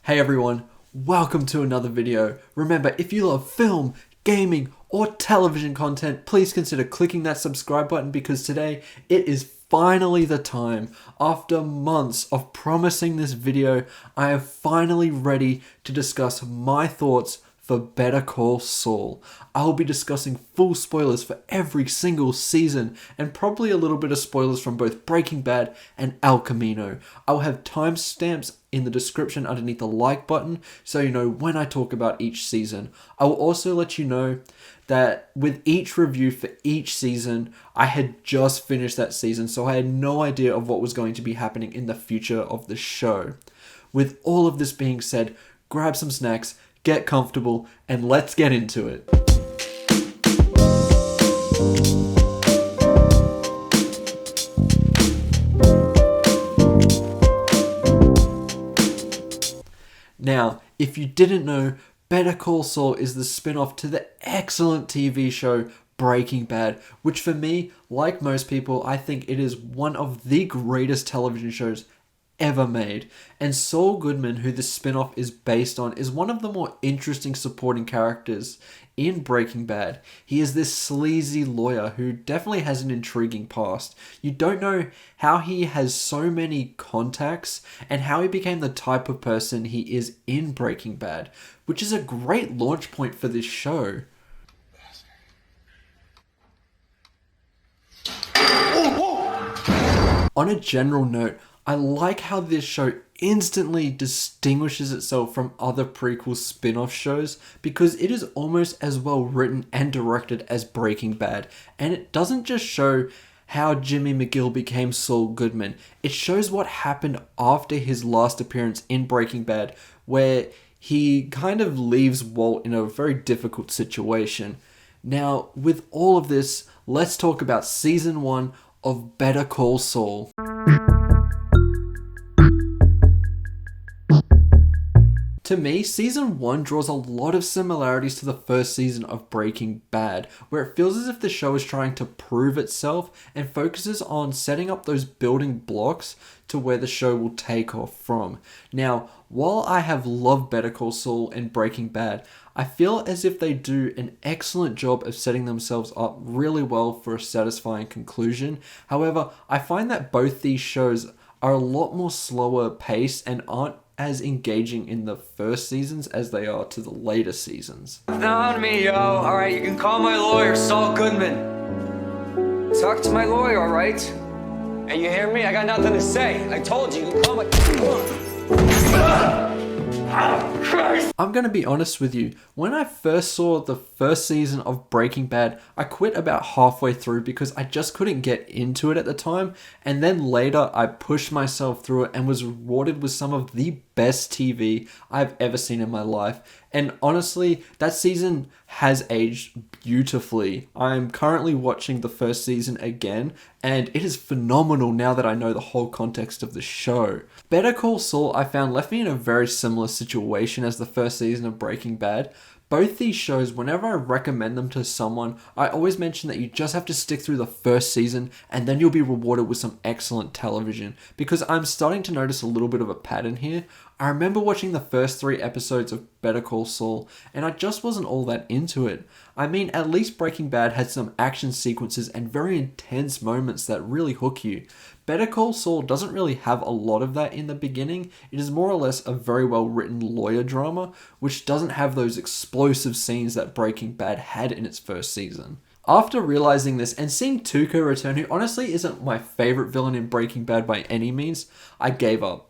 Hey everyone, welcome to another video. Remember, if you love film, gaming, or television content, please consider clicking that subscribe button because today it is finally the time. After months of promising this video, I am finally ready to discuss my thoughts for Better Call Saul. I will be discussing full spoilers for every single season and probably a little bit of spoilers from both Breaking Bad and El Camino. I will have timestamps in the description underneath the like button so you know when I talk about each season. I will also let you know that with each review for each season, I had just finished that season, so I had no idea of what was going to be happening in the future of the show. With all of this being said, grab some snacks, get comfortable, and let's get into it. Now, if you didn't know, Better Call Saul is the spin-off to the excellent TV show Breaking Bad, which for me, like most people, I think it is one of the greatest television shows ever made. And Saul Goodman, who the spin-off is based on, is one of the more interesting supporting characters in Breaking Bad. He is this sleazy lawyer who definitely has an intriguing past. You don't know how he has so many contacts and how he became the type of person he is in Breaking Bad, which is a great launch point for this show. On a general note, I like how this show instantly distinguishes itself from other prequel spin-off shows because it is almost as well written and directed as Breaking Bad. And it doesn't just show how Jimmy McGill became Saul Goodman. It shows what happened after his last appearance in Breaking Bad, where he kind of leaves Walt in a very difficult situation. Now, with all of this, let's talk about Season 1 of Better Call Saul. To me, Season 1 draws a lot of similarities to the first season of Breaking Bad, where it feels as if the show is trying to prove itself and focuses on setting up those building blocks to where the show will take off from. Now, while I have loved Better Call Saul and Breaking Bad, I feel as if they do an excellent job of setting themselves up really well for a satisfying conclusion. However, I find that both these shows are a lot more slower paced and aren't as engaging in the first seasons as they are to the later seasons. Not me, yo. Alright, you can call my lawyer, Saul Goodman. Talk to my lawyer, alright? And you hear me? I got nothing to say. I told you, you can call my... I'm gonna be honest with you, when I first saw the first season of Breaking Bad, I quit about halfway through because I just couldn't get into it at the time, and then later I pushed myself through it and was rewarded with some of the best TV I've ever seen in my life. And honestly, that season has aged beautifully. I'm currently watching the first season again, and it is phenomenal now that I know the whole context of the show. Better Call Saul, I found, left me in a very similar situation as the first season of Breaking Bad. Both these shows, whenever I recommend them to someone, I always mention that you just have to stick through the first season and then you'll be rewarded with some excellent television. Because I'm starting to notice a little bit of a pattern here. I remember watching the first 3 episodes of Better Call Saul and I just wasn't all that into it. I mean, at least Breaking Bad had some action sequences and very intense moments that really hook you. Better Call Saul doesn't really have a lot of that in the beginning. It is more or less a very well written lawyer drama, which doesn't have those explosive scenes that Breaking Bad had in its first season. After realizing this and seeing Tuco return, who honestly isn't my favorite villain in Breaking Bad by any means, I gave up.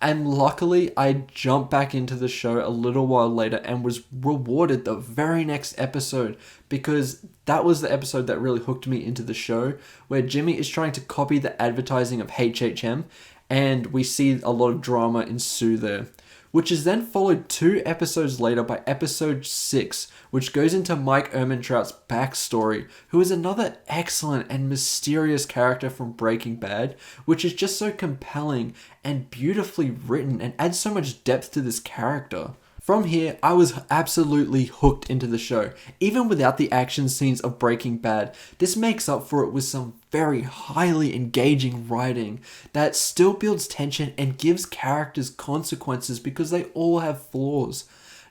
And luckily, I jumped back into the show a little while later and was rewarded the very next episode because that was the episode that really hooked me into the show, where Jimmy is trying to copy the advertising of HHM and we see a lot of drama ensue there, which is then followed 2 episodes later by episode 6, which goes into Mike Ehrmantraut's backstory, who is another excellent and mysterious character from Breaking Bad, which is just so compelling and beautifully written and adds so much depth to this character. From here, I was absolutely hooked into the show. Even without the action scenes of Breaking Bad, this makes up for it with some very highly engaging writing that still builds tension and gives characters consequences because they all have flaws.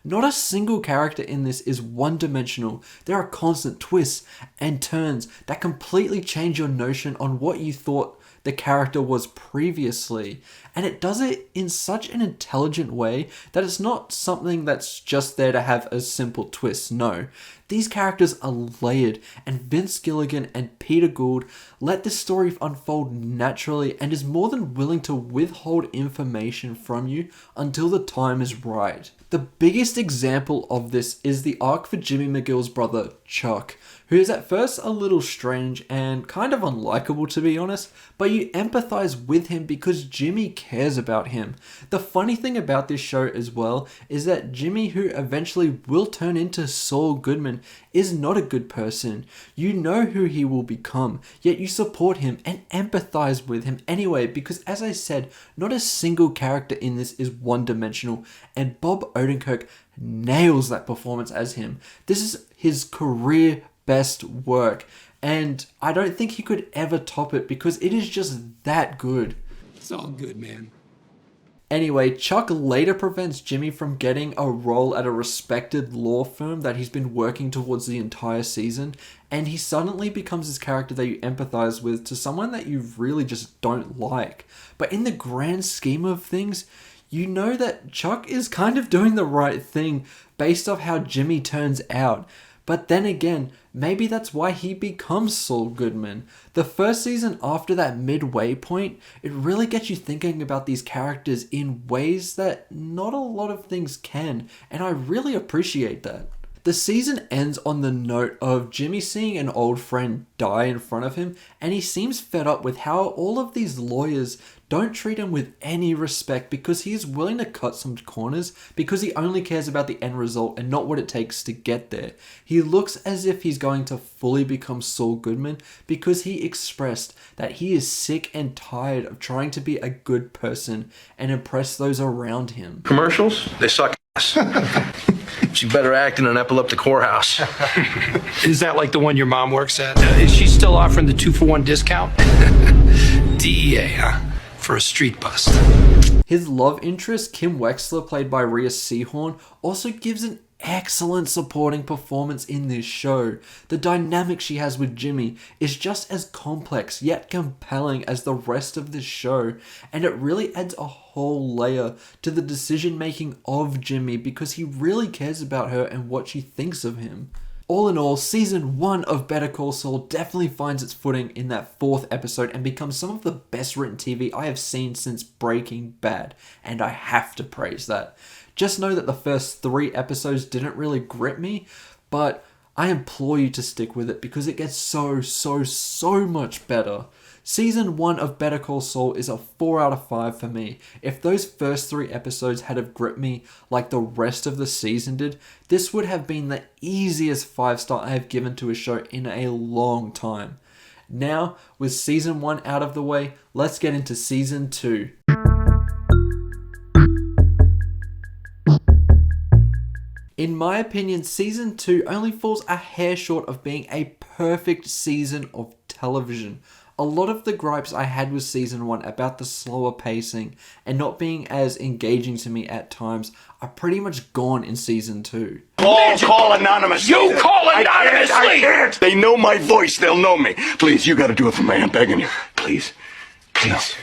Not a single character in this is one-dimensional. There are constant twists and turns that completely change your notion on what you thought the character was previously. And it does it in such an intelligent way that it's not something that's just there to have a simple twist. No. These characters are layered, and Vince Gilligan and Peter Gould let this story unfold naturally and is more than willing to withhold information from you until the time is right. The biggest example of this is the arc for Jimmy McGill's brother, Chuck, who is at first a little strange and kind of unlikable, to be honest, but you empathize with him because Jimmy cares about him. The funny thing about this show as well is that Jimmy, who eventually will turn into Saul Goodman, is not a good person. You know who he will become, yet you support him and empathize with him anyway because, as I said, not a single character in this is one-dimensional, and Bob Odenkirk nails that performance as him. This is his career best work, and I don't think he could ever top it because it is just that good. It's all good, man. Anyway, Chuck later prevents Jimmy from getting a role at a respected law firm that he's been working towards the entire season, and he suddenly becomes this character that you empathize with to someone that you really just don't like. But in the grand scheme of things, you know that Chuck is kind of doing the right thing based off how Jimmy turns out. But then again, maybe that's why he becomes Saul Goodman. The first season after that midway point, it really gets you thinking about these characters in ways that not a lot of things can, and I really appreciate that. The season ends on the note of Jimmy seeing an old friend die in front of him, and he seems fed up with how all of these lawyers don't treat him with any respect because he is willing to cut some corners because he only cares about the end result and not what it takes to get there. He looks as if he's going to fully become Saul Goodman because he expressed that he is sick and tired of trying to be a good person and impress those around him. Commercials? They suck ass. She better act in an epileptic whorehouse. Is that like the one your mom works at? Is she still offering the 2-for-1 discount? DEA, huh? For a street bust. His love interest, Kim Wexler, played by Rhea Seehorn, also gives an excellent supporting performance in this show. The dynamic she has with Jimmy is just as complex yet compelling as the rest of this show, and it really adds a whole layer to the decision making of Jimmy because he really cares about her and what she thinks of him. All in all, season 1 of Better Call Saul definitely finds its footing in that 4th episode and becomes some of the best written TV I have seen since Breaking Bad, and I have to praise that. Just know that the first 3 episodes didn't really grip me, but I implore you to stick with it because it gets so much better. Season 1 of Better Call Saul is a 4 out of 5 for me. If those first 3 episodes had have gripped me like the rest of the season did, this would have been the easiest 5-star I have given to a show in a long time. Now, with season 1 out of the way, let's get into season 2. In my opinion, season 2 only falls a hair short of being a perfect season of television. A lot of the gripes I had with season 1 about the slower pacing and not being as engaging to me at times are pretty much gone in season 2. Call anonymously. You call anonymously! I can't. They know my voice. They'll know me. Please, you gotta do it for me. I'm begging you. Please. Please.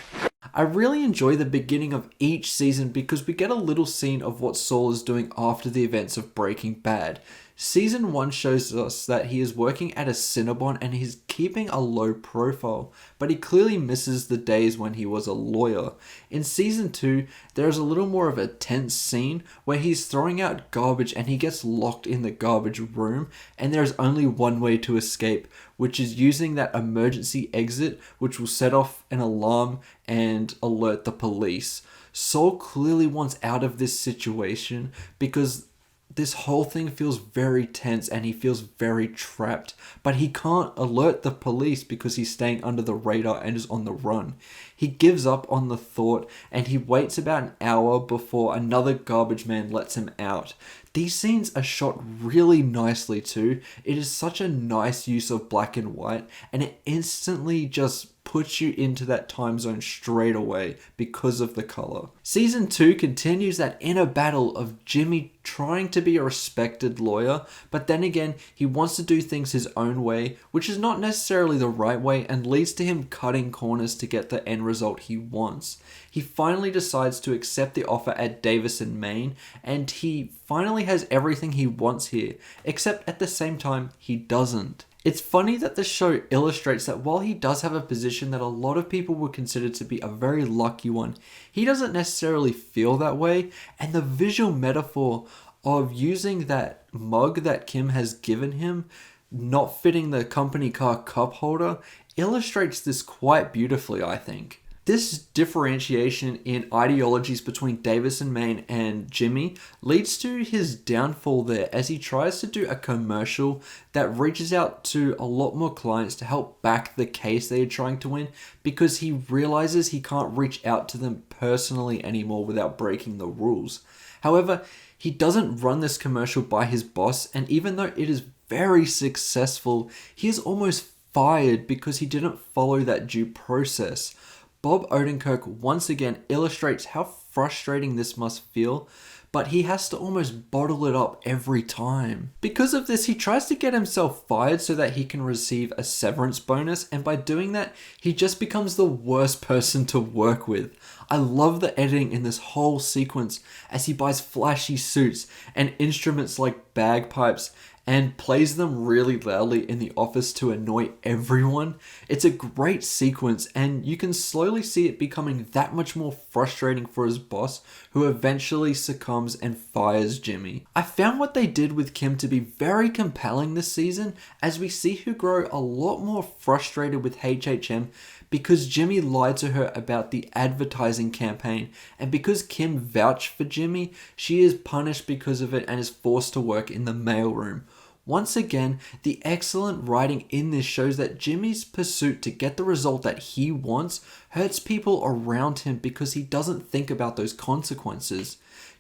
I really enjoy the beginning of each season because we get a little scene of what Saul is doing after the events of Breaking Bad. Season 1 shows us that he is working at a Cinnabon and he's keeping a low profile, but he clearly misses the days when he was a lawyer. In Season 2, there is a little more of a tense scene where he's throwing out garbage and he gets locked in the garbage room, and there is only one way to escape, which is using that emergency exit which will set off an alarm and alert the police. Saul clearly wants out of this situation because this whole thing feels very tense and he feels very trapped, but he can't alert the police because he's staying under the radar and is on the run. He gives up on the thought and he waits about an hour before another garbage man lets him out. These scenes are shot really nicely too. It is such a nice use of black and white, and it instantly just puts you into that time zone straight away because of the color. Season 2 continues that inner battle of Jimmy trying to be a respected lawyer, but then again, he wants to do things his own way, which is not necessarily the right way and leads to him cutting corners to get the end result he wants. He finally decides to accept the offer at Davison, Maine, and he finally has everything he wants here, except at the same time, he doesn't. It's funny that the show illustrates that while he does have a position that a lot of people would consider to be a very lucky one, he doesn't necessarily feel that way, and the visual metaphor of using that mug that Kim has given him, not fitting the company car cup holder, illustrates this quite beautifully, I think. This differentiation in ideologies between Davison, Maine and Jimmy leads to his downfall there as he tries to do a commercial that reaches out to a lot more clients to help back the case they are trying to win, because he realizes he can't reach out to them personally anymore without breaking the rules. However, he doesn't run this commercial by his boss, and even though it is very successful, he is almost fired because he didn't follow that due process. Bob Odenkirk once again illustrates how frustrating this must feel, but he has to almost bottle it up every time. Because of this, he tries to get himself fired so that he can receive a severance bonus, and by doing that, he just becomes the worst person to work with. I love the editing in this whole sequence as he buys flashy suits and instruments like bagpipes and plays them really loudly in the office to annoy everyone. It's a great sequence, and you can slowly see it becoming that much more frustrating for his boss, who eventually succumbs and fires Jimmy. I found what they did with Kim to be very compelling this season, as we see her grow a lot more frustrated with HHM because Jimmy lied to her about the advertising campaign, and because Kim vouched for Jimmy, she is punished because of it and is forced to work in the mailroom. Once again, the excellent writing in this shows that Jimmy's pursuit to get the result that he wants hurts people around him because he doesn't think about those consequences.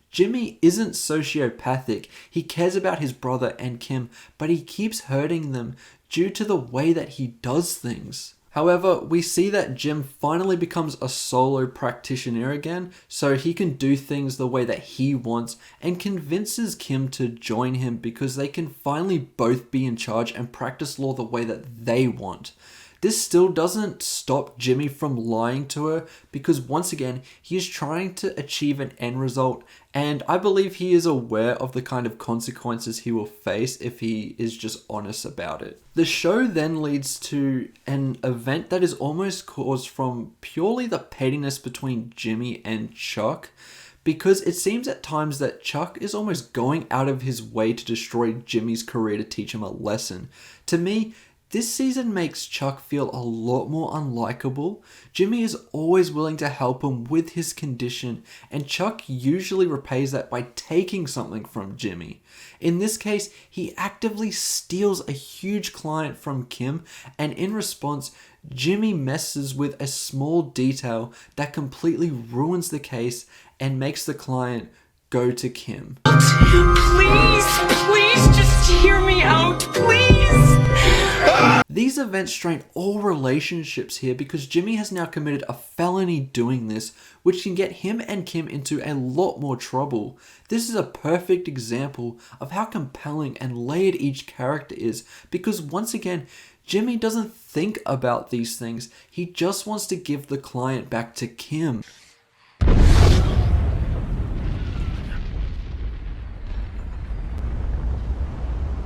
Jimmy isn't sociopathic, he cares about his brother and Kim, but he keeps hurting them due to the way that he does things. However, we see that Jim finally becomes a solo practitioner again, so he can do things the way that he wants, and convinces Kim to join him because they can finally both be in charge and practice law the way that they want. This still doesn't stop Jimmy from lying to her, because once again, he is trying to achieve an end result, and I believe he is aware of the kind of consequences he will face if he is just honest about it. The show then leads to an event that is almost caused from purely the pettiness between Jimmy and Chuck, because it seems at times that Chuck is almost going out of his way to destroy Jimmy's career to teach him a lesson. To me, this season makes Chuck feel a lot more unlikable. Jimmy is always willing to help him with his condition, and Chuck usually repays that by taking something from Jimmy. In this case, he actively steals a huge client from Kim, and in response, Jimmy messes with a small detail that completely ruins the case and makes the client go to Kim. Please just hear me out, please. These events strain all relationships here because Jimmy has now committed a felony doing this, which can get him and Kim into a lot more trouble. This is a perfect example of how compelling and layered each character is, because once again, Jimmy doesn't think about these things. He just wants to give the client back to Kim.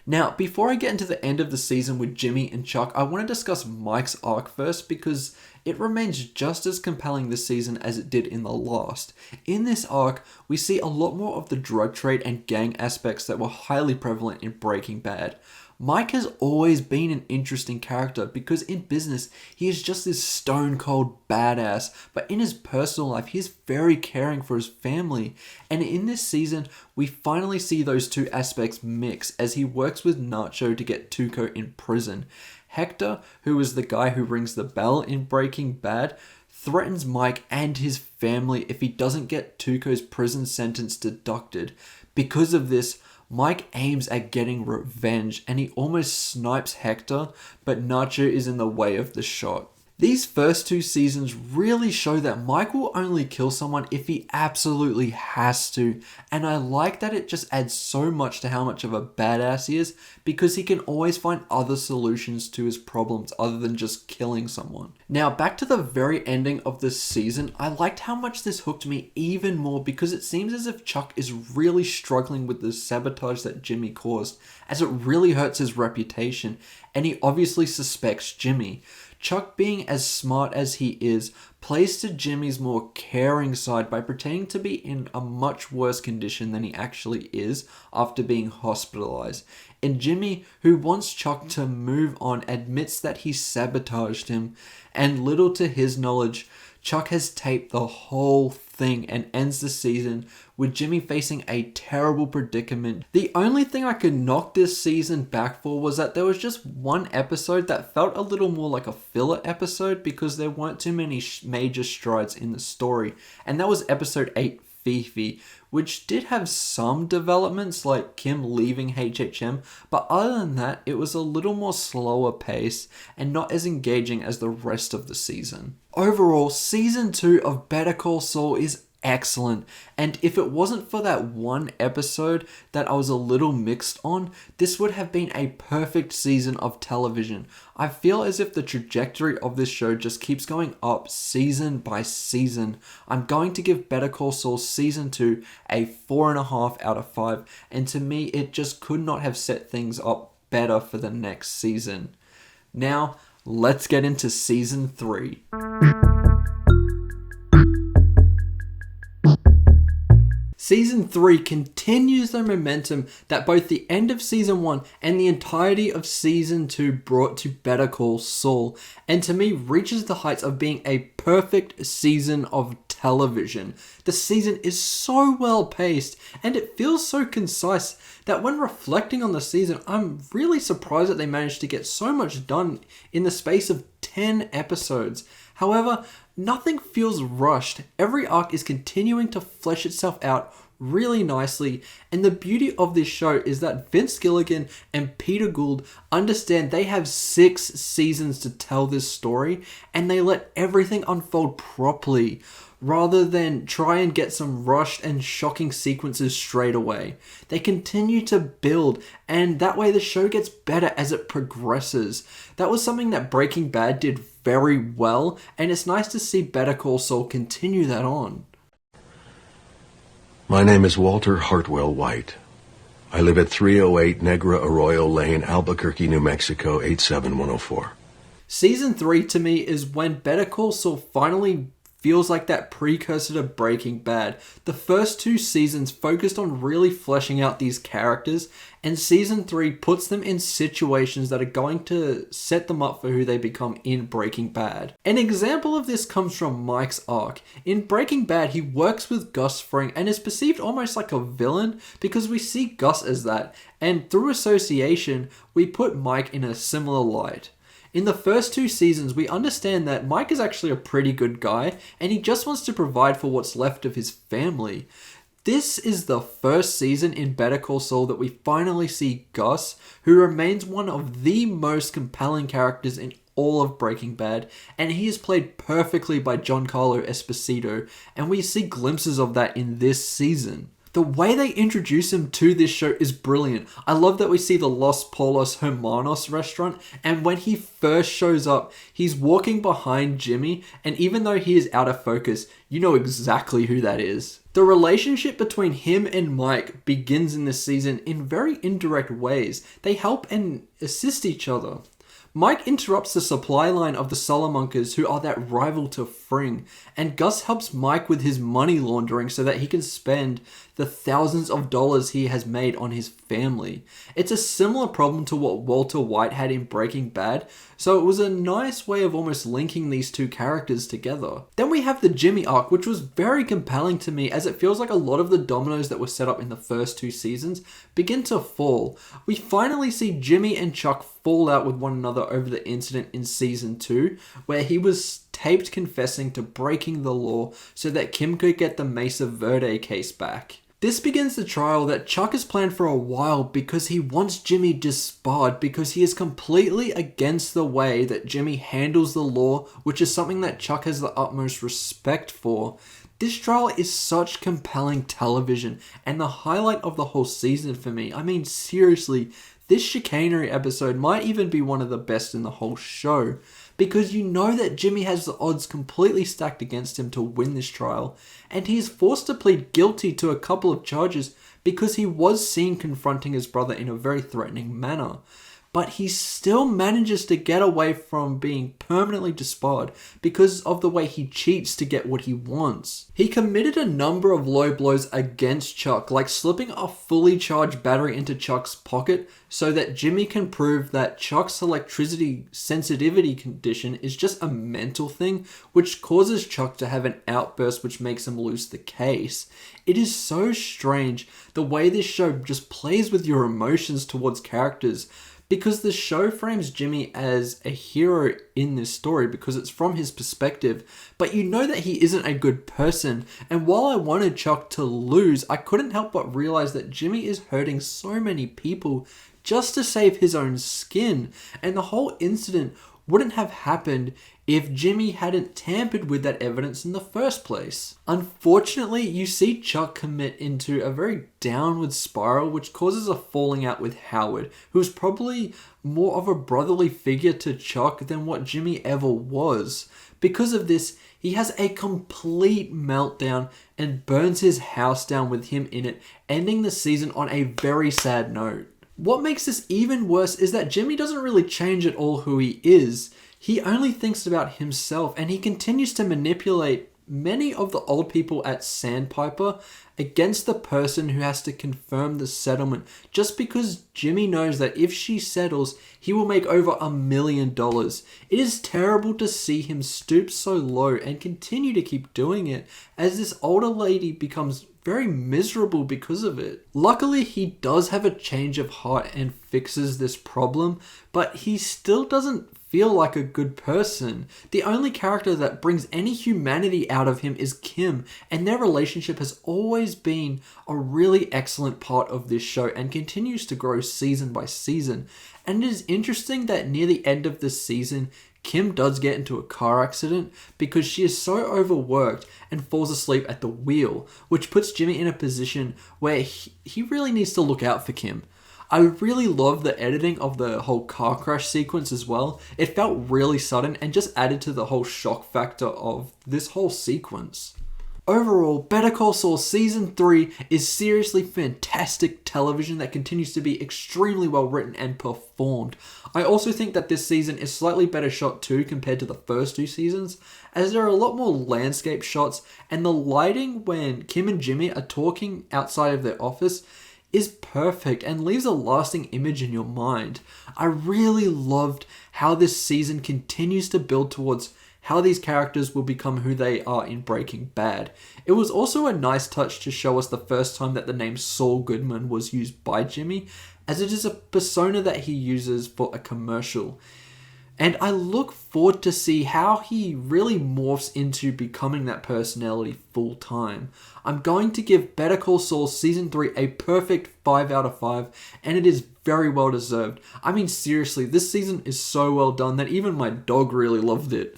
Now, before I get into the end of the season with Jimmy and Chuck, I want to discuss Mike's arc first because it remains just as compelling this season as it did in the last. In this arc, we see a lot more of the drug trade and gang aspects that were highly prevalent in Breaking Bad. Mike has always been an interesting character because in business, he is just this stone cold badass, but in his personal life, he's very caring for his family. And in this season, we finally see those two aspects mix as he works with Nacho to get Tuco in prison. Hector, who is the guy who rings the bell in Breaking Bad, threatens Mike and his family if he doesn't get Tuco's prison sentence deducted. Because of this, Mike aims at getting revenge and he almost snipes Hector, but Nacho is in the way of the shot. These first two seasons really show that Mike will only kill someone if he absolutely has to, and I like that it just adds so much to how much of a badass he is because he can always find other solutions to his problems other than just killing someone. Now back to the very ending of this season, I liked how much this hooked me even more because it seems as if Chuck is really struggling with the sabotage that Jimmy caused, as it really hurts his reputation, and he obviously suspects Jimmy. Chuck, being as smart as he is, plays to Jimmy's more caring side by pretending to be in a much worse condition than he actually is after being hospitalized. And Jimmy, who wants Chuck to move on, admits that he sabotaged him, and little to his knowledge, Chuck has taped the whole thing and ends the season with Jimmy facing a terrible predicament. The only thing I could knock this season back for was that there was just one episode that felt a little more like a filler episode because there weren't too many major strides in the story, and that was episode 8, Fifi, which did have some developments like Kim leaving HHM, but other than that, it was a little more slower pace and not as engaging as the rest of the season. Overall, season 2 of Better Call Saul is excellent, and if it wasn't for that one episode that I was a little mixed on, this would have been a perfect season of television. I feel as if the trajectory of this show just keeps going up season by season. I'm going to give Better Call Saul season 2 a 4.5 out of 5, and to me it just could not have set things up better for the next season. Now, let's get into season 3. Season 3 continues the momentum that both the end of Season 1 and the entirety of Season 2 brought to Better Call Saul, and to me reaches the heights of being a perfect season of television. The season is so well paced and it feels so concise that when reflecting on the season, I'm really surprised that they managed to get so much done in the space of 10 episodes. However, nothing feels rushed. Every arc is continuing to flesh itself out really nicely, and the beauty of this show is that Vince Gilligan and Peter Gould understand they have 6 seasons to tell this story, and they let everything unfold properly, rather than try and get some rushed and shocking sequences straight away. They continue to build, and that way the show gets better as it progresses. That was something that Breaking Bad did very well, and it's nice to see Better Call Saul continue that on. My name is Walter Hartwell White. I live at 308 Negra Arroyo Lane, Albuquerque, New Mexico, 87104. Season 3 to me is when Better Call Saul finally feels like that precursor to Breaking Bad. The first 2 seasons focused on really fleshing out these characters, and season 3 puts them in situations that are going to set them up for who they become in Breaking Bad. An example of this comes from Mike's arc. In Breaking Bad, he works with Gus Fring and is perceived almost like a villain because we see Gus as that, and through association, we put Mike in a similar light. In the first 2 seasons, we understand that Mike is actually a pretty good guy, and he just wants to provide for what's left of his family. This is the first season in Better Call Saul that we finally see Gus, who remains one of the most compelling characters in all of Breaking Bad, and he is played perfectly by Giancarlo Esposito, and we see glimpses of that in this season. The way they introduce him to this show is brilliant. I love that we see the Los Polos Hermanos restaurant, and when he first shows up, he's walking behind Jimmy, and even though he is out of focus, you know exactly who that is. The relationship between him and Mike begins in this season in very indirect ways. They help and assist each other. Mike interrupts the supply line of the Salamancas, who are that rival to Fring, and Gus helps Mike with his money laundering so that he can spend the thousands of dollars he has made on his family. It's a similar problem to what Walter White had in Breaking Bad, so it was a nice way of almost linking these two characters together. Then we have the Jimmy arc, which was very compelling to me as it feels like a lot of the dominoes that were set up in the first 2 seasons begin to fall. We finally see Jimmy and Chuck fall out with one another over the incident in season 2, where he was taped confessing to breaking the law so that Kim could get the Mesa Verde case back. This begins the trial that Chuck has planned for a while because he wants Jimmy disbarred because he is completely against the way that Jimmy handles the law, which is something that Chuck has the utmost respect for. This trial is such compelling television and the highlight of the whole season for me. I mean, seriously, this chicanery episode might even be one of the best in the whole show, because you know that Jimmy has the odds completely stacked against him to win this trial, and he is forced to plead guilty to a couple of charges because he was seen confronting his brother in a very threatening manner. But he still manages to get away from being permanently disbarred because of the way he cheats to get what he wants. He committed a number of low blows against Chuck, like slipping a fully charged battery into Chuck's pocket so that Jimmy can prove that Chuck's electricity sensitivity condition is just a mental thing, which causes Chuck to have an outburst which makes him lose the case. It is so strange the way this show just plays with your emotions towards characters, because the show frames Jimmy as a hero in this story because it's from his perspective, but you know that he isn't a good person. And while I wanted Chuck to lose, I couldn't help but realize that Jimmy is hurting so many people just to save his own skin, and the whole incident wouldn't have happened if Jimmy hadn't tampered with that evidence in the first place. Unfortunately, you see Chuck commit into a very downward spiral which causes a falling out with Howard, who is probably more of a brotherly figure to Chuck than what Jimmy ever was. Because of this, he has a complete meltdown and burns his house down with him in it, ending the season on a very sad note. What makes this even worse is that Jimmy doesn't really change at all who he is. He only thinks about himself, and he continues to manipulate many of the old people at Sandpiper against the person who has to confirm the settlement, just because Jimmy knows that if she settles, he will make over $1 million. It is terrible to see him stoop so low and continue to keep doing it, as this older lady becomes very miserable because of it. Luckily, he does have a change of heart and fixes this problem, but he still doesn't feel like a good person. The only character that brings any humanity out of him is Kim, and their relationship has always been a really excellent part of this show and continues to grow season by season. And it is interesting that near the end of the season, Kim does get into a car accident because she is so overworked and falls asleep at the wheel, which puts Jimmy in a position where he really needs to look out for Kim. I really love the editing of the whole car crash sequence as well. It felt really sudden and just added to the whole shock factor of this whole sequence. Overall, Better Call Saul Season 3 is seriously fantastic television that continues to be extremely well written and performed. I also think that this season is slightly better shot too compared to the first 2 seasons, as there are a lot more landscape shots, and the lighting when Kim and Jimmy are talking outside of their office is perfect and leaves a lasting image in your mind. I really loved how this season continues to build towards how these characters will become who they are in Breaking Bad. It was also a nice touch to show us the first time that the name Saul Goodman was used by Jimmy, as it is a persona that he uses for a commercial. And I look forward to see how he really morphs into becoming that personality full time. I'm going to give Better Call Saul Season 3 a perfect 5 out of 5, and it is very well deserved. I mean, seriously, this season is so well done that even my dog really loved it.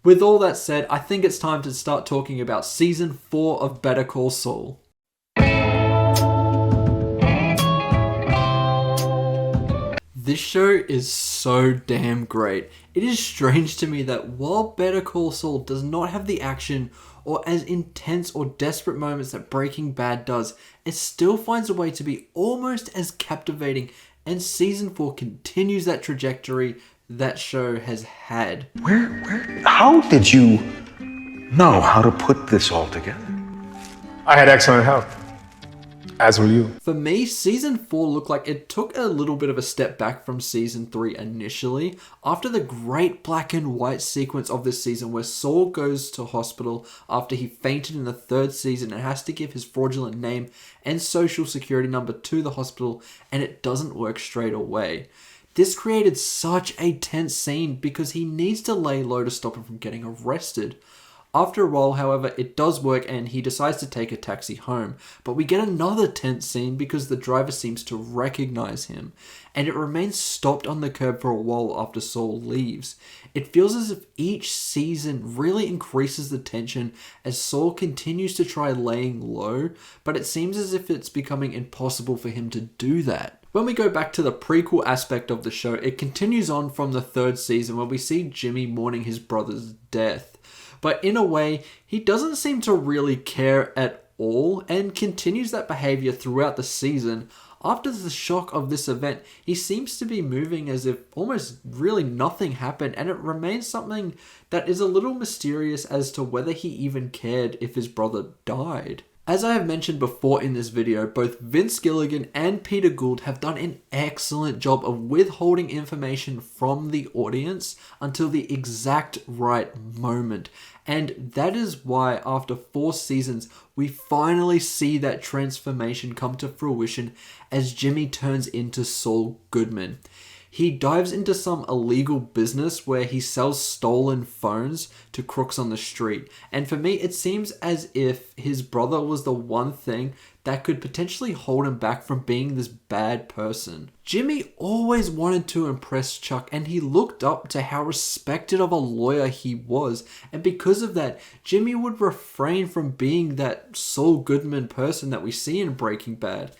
With all that said, I think it's time to start talking about Season 4 of Better Call Saul. This show is so damn great. It is strange to me that while Better Call Saul does not have the action or as intense or desperate moments that Breaking Bad does, it still finds a way to be almost as captivating, and season 4 continues that trajectory that show has had. How did you know how to put this all together? I had excellent help, as will you. For me, season 4 looked like it took a little bit of a step back from season 3 initially, after the great black and white sequence of this season where Saul goes to hospital after he fainted in the 3rd season and has to give his fraudulent name and social security number to the hospital, and it doesn't work straight away. This created such a tense scene because he needs to lay low to stop him from getting arrested. After a while, however, it does work and he decides to take a taxi home. But we get another tense scene because the driver seems to recognize him, and it remains stopped on the curb for a while after Saul leaves. It feels as if each season really increases the tension as Saul continues to try laying low, but it seems as if it's becoming impossible for him to do that. When we go back to the prequel aspect of the show, it continues on from the 3rd season where we see Jimmy mourning his brother's death. But in a way, he doesn't seem to really care at all and continues that behavior throughout the season. After the shock of this event, he seems to be moving as if almost really nothing happened, and it remains something that is a little mysterious as to whether he even cared if his brother died. As I have mentioned before in this video, both Vince Gilligan and Peter Gould have done an excellent job of withholding information from the audience until the exact right moment. And that is why after 4 seasons, we finally see that transformation come to fruition as Jimmy turns into Saul Goodman. He dives into some illegal business where he sells stolen phones to crooks on the street. And for me, it seems as if his brother was the one thing that could potentially hold him back from being this bad person. Jimmy always wanted to impress Chuck, and he looked up to how respected of a lawyer he was. And because of that, Jimmy would refrain from being that Saul Goodman person that we see in Breaking Bad.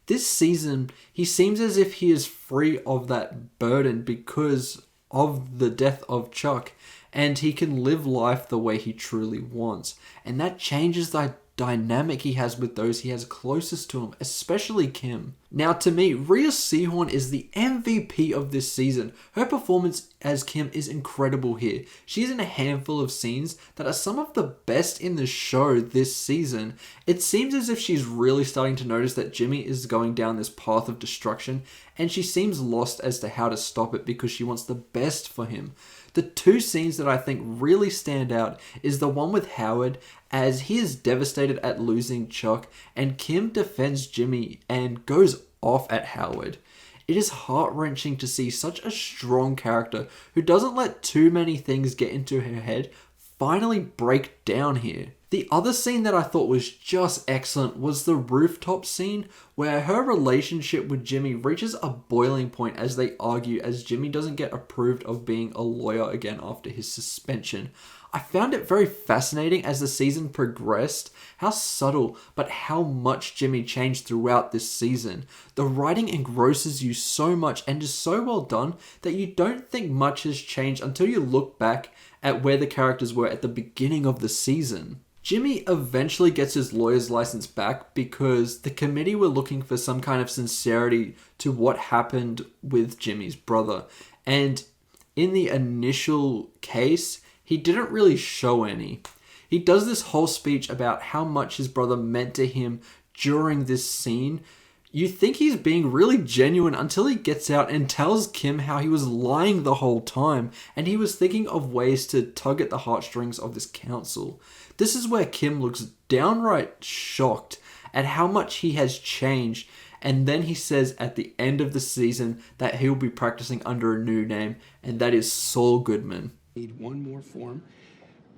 This season, he seems as if he is free of that burden because of the death of Chuck, and he can live life the way he truly wants. And that changes the dynamic he has with those he has closest to him, especially Kim. Now, to me, Rhea Seehorn is the MVP of this season. Her performance as Kim is incredible here. She's in a handful of scenes that are some of the best in the show this season. It seems as if she's really starting to notice that Jimmy is going down this path of destruction, and she seems lost as to how to stop it because she wants the best for him. The 2 scenes that I think really stand out is the one with Howard as he is devastated at losing Chuck, and Kim defends Jimmy and goes off at Howard. It is heart-wrenching to see such a strong character who doesn't let too many things get into her head finally break down here. The other scene that I thought was just excellent was the rooftop scene where her relationship with Jimmy reaches a boiling point as they argue as Jimmy doesn't get approved of being a lawyer again after his suspension. I found it very fascinating as the season progressed, how subtle but how much Jimmy changed throughout this season. The writing engrosses you so much and is so well done that you don't think much has changed until you look back at where the characters were at the beginning of the season. Jimmy eventually gets his lawyer's license back because the committee were looking for some kind of sincerity to what happened with Jimmy's brother. And in the initial case, he didn't really show any. He does this whole speech about how much his brother meant to him during this scene. You think he's being really genuine until he gets out and tells Kim how he was lying the whole time and he was thinking of ways to tug at the heartstrings of this council. This is where Kim looks downright shocked at how much he has changed, and then he says at the end of the season that he'll be practicing under a new name, and that is Saul Goodman. Need one more form,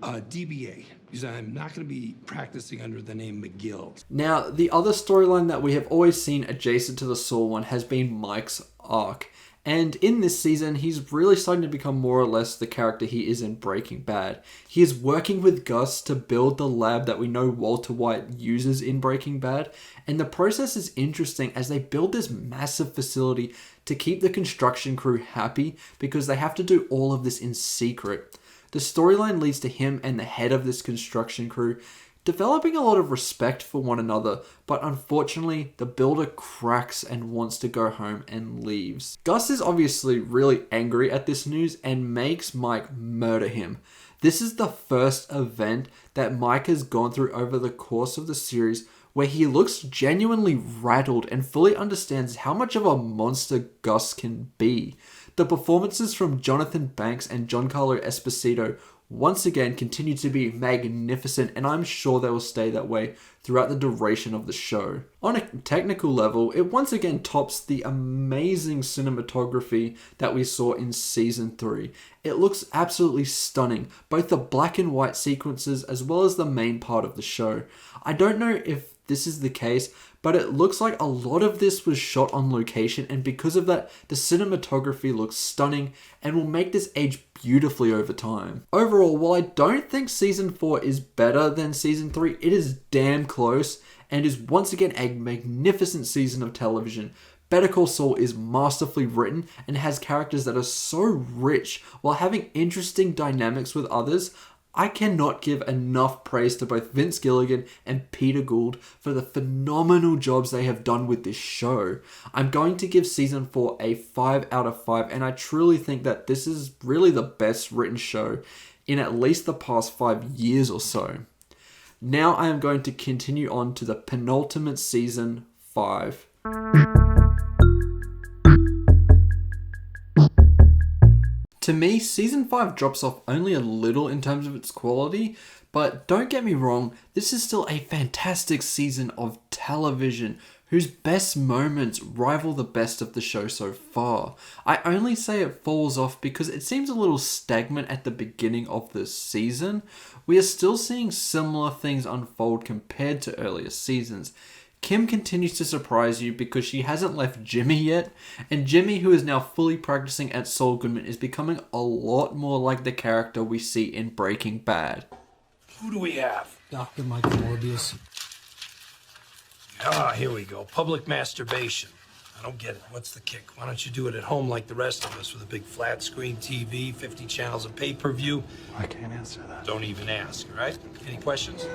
DBA, because I'm not going to be practicing under the name McGill. Now, the other storyline that we have always seen adjacent to the Saul one has been Mike's arc. And in this season, he's really starting to become more or less the character he is in Breaking Bad. He is working with Gus to build the lab that we know Walter White uses in Breaking Bad. And the process is interesting as they build this massive facility to keep the construction crew happy because they have to do all of this in secret. the storyline leads to him and the head of this construction crew developing a lot of respect for one another, but unfortunately, the builder cracks and wants to go home and leaves. Gus is obviously really angry at this news and makes Mike murder him. This is the first event that Mike has gone through over the course of the series where he looks genuinely rattled and fully understands how much of a monster Gus can be. The performances from Jonathan Banks and Giancarlo Esposito once again continue to be magnificent, and I'm sure they will stay that way throughout the duration of the show. On a technical level, it once again tops the amazing cinematography that we saw in Season 3. It looks absolutely stunning, both the black and white sequences as well as the main part of the show. I don't know if this is the case, but it looks like a lot of this was shot on location, and because of that, the cinematography looks stunning and will make this age beautifully over time. Overall, while I don't think Season 4 is better than Season 3, it is damn close and is once again a magnificent season of television. Better Call Saul is masterfully written and has characters that are so rich while having interesting dynamics with others. I cannot give enough praise to both Vince Gilligan and Peter Gould for the phenomenal jobs they have done with this show. I'm going to give Season 4 a 5 out of 5, and I truly think that this is really the best written show in at least the past 5 years or so. Now I am going to continue on to the penultimate Season 5. To me, Season 5 drops off only a little in terms of its quality, but don't get me wrong, this is still a fantastic season of television whose best moments rival the best of the show so far. I only say it falls off because it seems a little stagnant at the beginning of this season. We are still seeing similar things unfold compared to earlier seasons. Kim continues to surprise you because she hasn't left Jimmy yet, and Jimmy, who is now fully practicing at Saul Goodman, is becoming a lot more like the character we see in Breaking Bad. Who do we have? Dr. Michael Morbius. Ah, here we go. Public masturbation. I don't get it. What's the kick? Why don't you do it at home like the rest of us with a big flat screen TV, 50 channels of pay-per-view? I can't answer that. Don't even ask, all right? Any questions?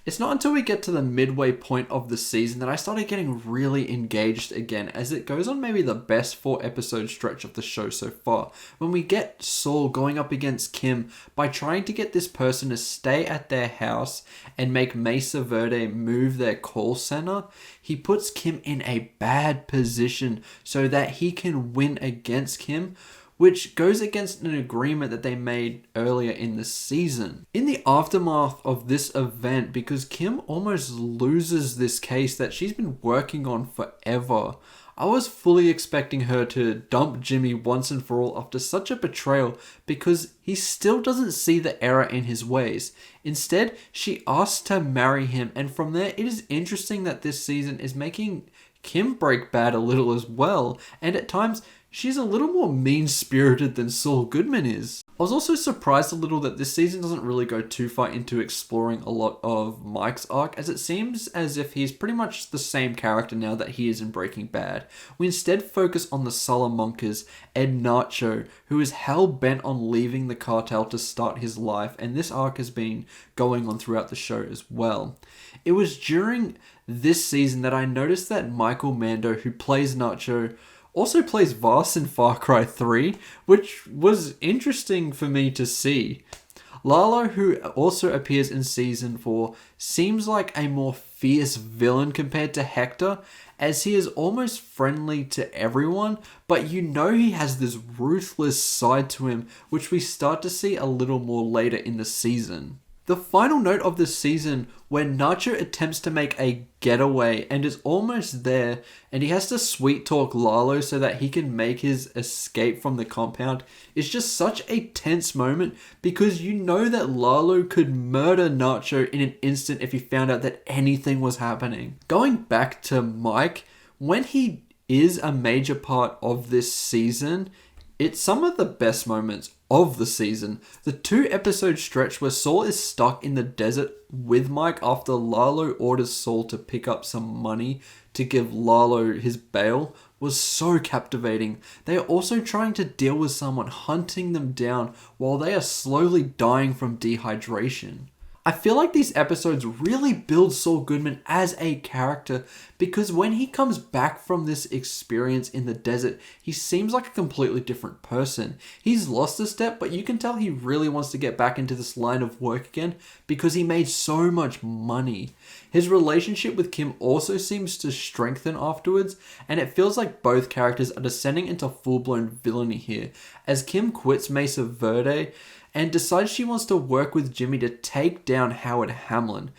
It's not until we get to the midway point of the season that I started getting really engaged again, as it goes on maybe the best 4-episode stretch of the show so far, when we get Saul going up against Kim by trying to get this person to stay at their house and make Mesa Verde move their call center. He puts Kim in a bad position so that he can win against Kim, which goes against an agreement that they made earlier in the season. In the aftermath of this event, because Kim almost loses this case that she's been working on forever, I was fully expecting her to dump Jimmy once and for all after such a betrayal because he still doesn't see the error in his ways. Instead, she asks to marry him, and from there, it is interesting that this season is making Kim break bad a little as well, and at times, she's a little more mean-spirited than Saul Goodman is. I was also surprised a little that this season doesn't really go too far into exploring a lot of Mike's arc, as it seems as if he's pretty much the same character now that he is in Breaking Bad. We instead focus on the Salamancas, Ed Nacho, who is hell-bent on leaving the cartel to start his life, and this arc has been going on throughout the show as well. It was during this season that I noticed that Michael Mando, who plays Nacho, also plays Vass in Far Cry 3, which was interesting for me to see. Lalo, who also appears in Season 4, seems like a more fierce villain compared to Hector, as he is almost friendly to everyone, but you know he has this ruthless side to him, which we start to see a little more later in the season. The final note of the season, where Nacho attempts to make a getaway and is almost there, and he has to sweet talk Lalo so that he can make his escape from the compound, is just such a tense moment because you know that Lalo could murder Nacho in an instant if he found out that anything was happening. Going back to Mike, when he is a major part of this season, it's some of the best moments of the season. The 2-episode stretch where Saul is stuck in the desert with Mike after Lalo orders Saul to pick up some money to give Lalo his bail was so captivating. They are also trying to deal with someone hunting them down while they are slowly dying from dehydration. I feel like these episodes really build Saul Goodman as a character because when he comes back from this experience in the desert, he seems like a completely different person. He's lost a step, but you can tell he really wants to get back into this line of work again because he made so much money. His relationship with Kim also seems to strengthen afterwards, and it feels like both characters are descending into full-blown villainy here, as Kim quits Mesa Verde and decides she wants to work with Jimmy to take down Howard Hamlin.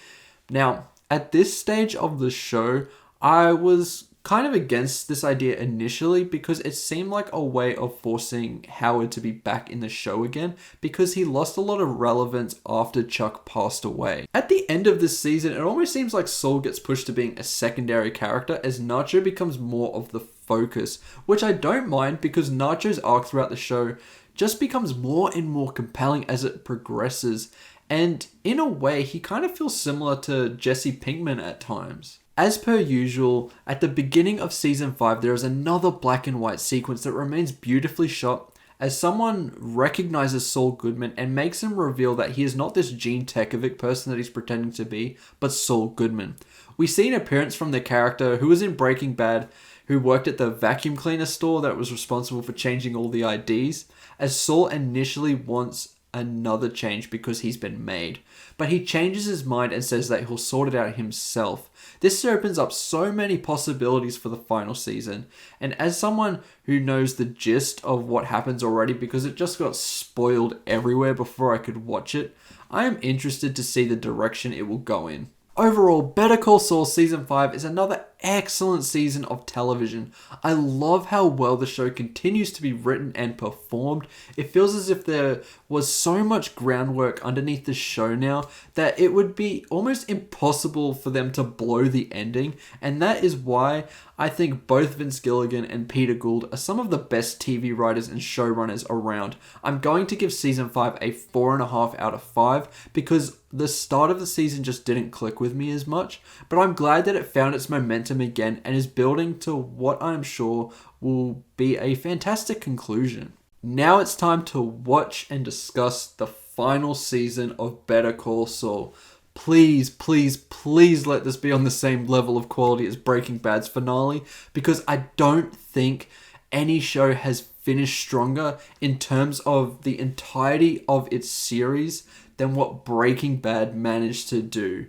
Now, at this stage of the show, I was kind of against this idea initially because it seemed like a way of forcing Howard to be back in the show again because he lost a lot of relevance after Chuck passed away. At the end of this season, it almost seems like Saul gets pushed to being a secondary character as Nacho becomes more of the focus, which I don't mind because Nacho's arc throughout the show just becomes more and more compelling as it progresses, and in a way he kind of feels similar to Jesse Pinkman at times. As per usual, at the beginning of season 5 there is another black and white sequence that remains beautifully shot as someone recognizes Saul Goodman and makes him reveal that he is not this Gene Tekovic person that he's pretending to be, but Saul Goodman. We see an appearance from the character who was in Breaking Bad, who worked at the vacuum cleaner store that was responsible for changing all the IDs, as Saul initially wants another change because he's been made. But he changes his mind and says that he'll sort it out himself. This opens up so many possibilities for the final season. And as someone who knows the gist of what happens already because it just got spoiled everywhere before I could watch it, I am interested to see the direction it will go in. Overall, Better Call Saul Season 5 is another excellent season of television. I love how well the show continues to be written and performed. It feels as if there was so much groundwork underneath the show now that it would be almost impossible for them to blow the ending, and that is why I think both Vince Gilligan and Peter Gould are some of the best TV writers and showrunners around. I'm going to give Season 5 a 4.5 out of 5 because the start of the season just didn't click with me as much, but I'm glad that it found its momentum again and is building to what I'm sure will be a fantastic conclusion. Now it's time to watch and discuss the final season of Better Call Saul. Please, please, please let this be on the same level of quality as Breaking Bad's finale because I don't think any show has finished stronger in terms of the entirety of its series than what Breaking Bad managed to do.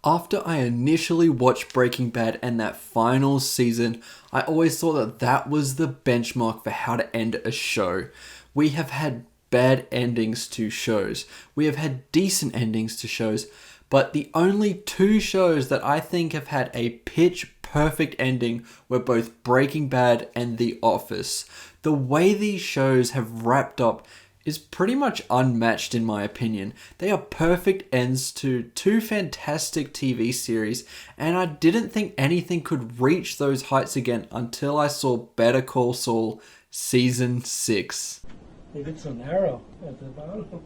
After I initially watched Breaking Bad and that final season, I always thought that that was the benchmark for how to end a show. We have had bad endings to shows. We have had decent endings to shows. But the only two shows that I think have had a pitch perfect ending were both Breaking Bad and The Office. The way these shows have wrapped up is pretty much unmatched in my opinion. They are perfect ends to two fantastic TV series, and I didn't think anything could reach those heights again until I saw Better Call Saul Season 6. If it's an arrow at the bottom.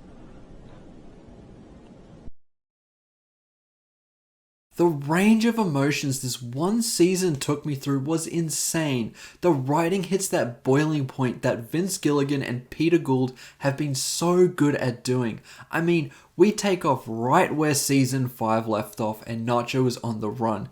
The range of emotions this one season took me through was insane. The writing hits that boiling point that Vince Gilligan and Peter Gould have been so good at doing. I mean, we take off right where season 5 left off and Nacho is on the run.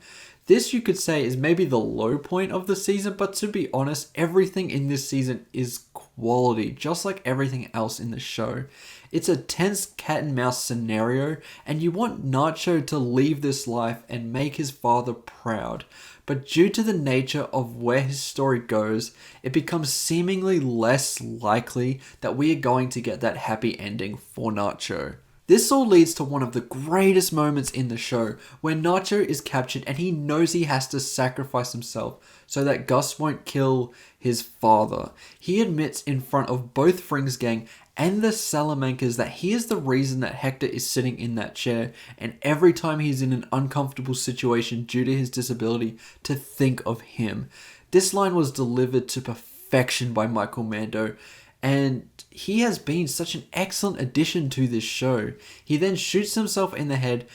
This, you could say, is maybe the low point of the season, but to be honest, everything in this season is quality, just like everything else in the show. It's a tense cat and mouse scenario, and you want Nacho to leave this life and make his father proud. But due to the nature of where his story goes, it becomes seemingly less likely that we are going to get that happy ending for Nacho. This all leads to one of the greatest moments in the show, where Nacho is captured and he knows he has to sacrifice himself so that Gus won't kill his father. He admits in front of both Fring's gang and the Salamancas that he is the reason that Hector is sitting in that chair, and every time he's in an uncomfortable situation due to his disability, to think of him. This line was delivered to perfection by Michael Mando, And he has been such an excellent addition to this show. He then shoots himself in the head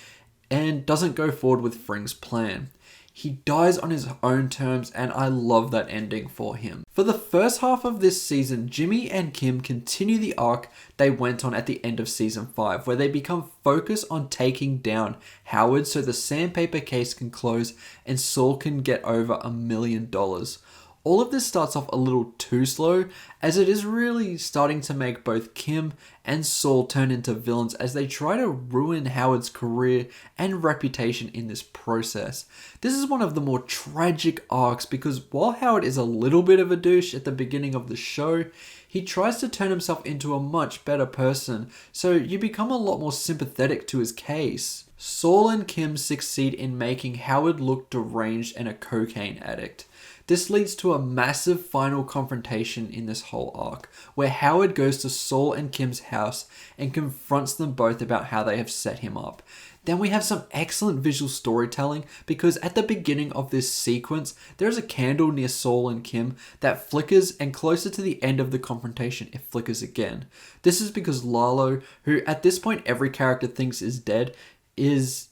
and doesn't go forward with Fring's plan. He dies on his own terms, and I love that ending for him. For the first half of this season, Jimmy and Kim continue the arc they went on at the end of season 5, where they become focused on taking down Howard so the sandpaper case can close and Saul can get over $1 million. All of this starts off a little too slow, as it is really starting to make both Kim and Saul turn into villains as they try to ruin Howard's career and reputation in this process. This is one of the more tragic arcs because while Howard is a little bit of a douche at the beginning of the show, he tries to turn himself into a much better person, so you become a lot more sympathetic to his case. Saul and Kim succeed in making Howard look deranged and a cocaine addict. This leads to a massive final confrontation in this whole arc, where Howard goes to Saul and Kim's house and confronts them both about how they have set him up. Then we have some excellent visual storytelling because at the beginning of this sequence, there is a candle near Saul and Kim that flickers, and closer to the end of the confrontation, it flickers again. This is because Lalo, who at this point every character thinks is dead, is